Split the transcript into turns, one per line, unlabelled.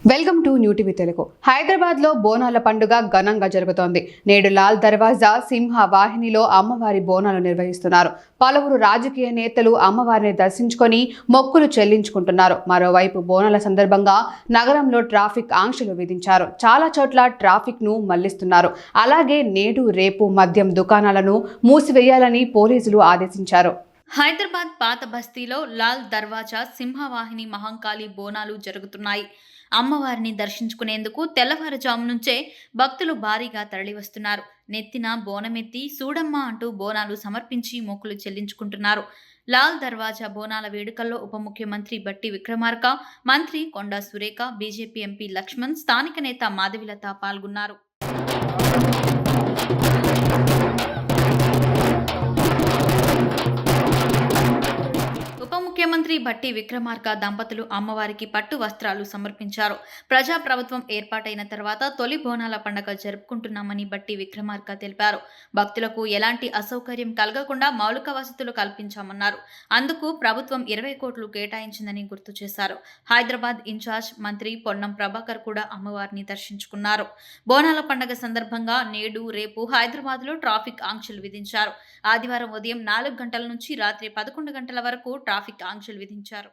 Welcome to new TV Telugu. Hyderabad లో బోనాల పండుగ ఘనంగా జరుగుతోంది. నేడు లాల్ దర్వాజా సింహ వాహినిలో అమ్మవారి బోనాలు నిర్వహిస్తున్నారు. పలువురు రాజకీయ నేతలు అమ్మవారిని దర్శించుకొని మొక్కులు చెల్లించుకుంటున్నారు. మరోవైపు బోనాల సందర్భంగా నగరంలో ట్రాఫిక్ ఆంక్షలు విధించారు. చాలా చోట్ల ట్రాఫిక్ ను మళ్లిస్తున్నారు. అలాగే నేడు రేపు మద్యం దుకాణాలను మూసివేయాలని పోలీసులు ఆదేశించారు.
హైదరాబాద్ పాత బస్తీలో లాల్ దర్వాజా సింహవాహిని మహంకాళి బోనాలు జరుగుతున్నాయి. అమ్మవారిని దర్శించుకునేందుకు తెల్లవారుజాము నుంచే భక్తులు భారీగా తరలివస్తున్నారు. నెత్తిన బోనమెత్తి సూడమ్మ అంటూ బోనాలు సమర్పించి మొక్కులు చెల్లించుకుంటున్నారు. లాల్ దర్వాజా బోనాల వేడుకల్లో ఉప ముఖ్యమంత్రి బట్టి విక్రమార్క, మంత్రి కొండా సురేఖ, బీజేపీ ఎంపీ లక్ష్మణ్, స్థానిక నేత మాధవిలత పాల్గొన్నారు. ముఖ్యమంత్రి బట్టి విక్రమార్క దంపతులు అమ్మవారికి పట్టు వస్త్రాలు సమర్పించారు. ప్రజాప్రభుత్వం ఏర్పాటైన తర్వాత తొలి బోనాల పండుగ జరుపుకుంటున్నామని బట్టి విక్రమార్క తెలిపారు. భక్తులకు ఎలాంటి అసౌకర్యం కలగకుండా మౌలిక వసతులు కల్పించామన్నారు. అందుకు ప్రభుత్వం 20 కోట్లు కేటాయించిందని గుర్తు చేశారు. హైదరాబాద్ ఇన్ఛార్జ్ మంత్రి పొన్నం ప్రభాకర్ కూడా అమ్మవారిని దర్శించుకున్నారు. బోనాల పండుగ సందర్భంగా నేడు రేపు హైదరాబాద్లో ట్రాఫిక్ ఆంక్షలు విధించారు. ఆదివారం ఉదయం 4 గంటల నుంచి రాత్రి 11 గంటల వరకు ట్రాఫిక్ ఆంక్షలు విధించారు.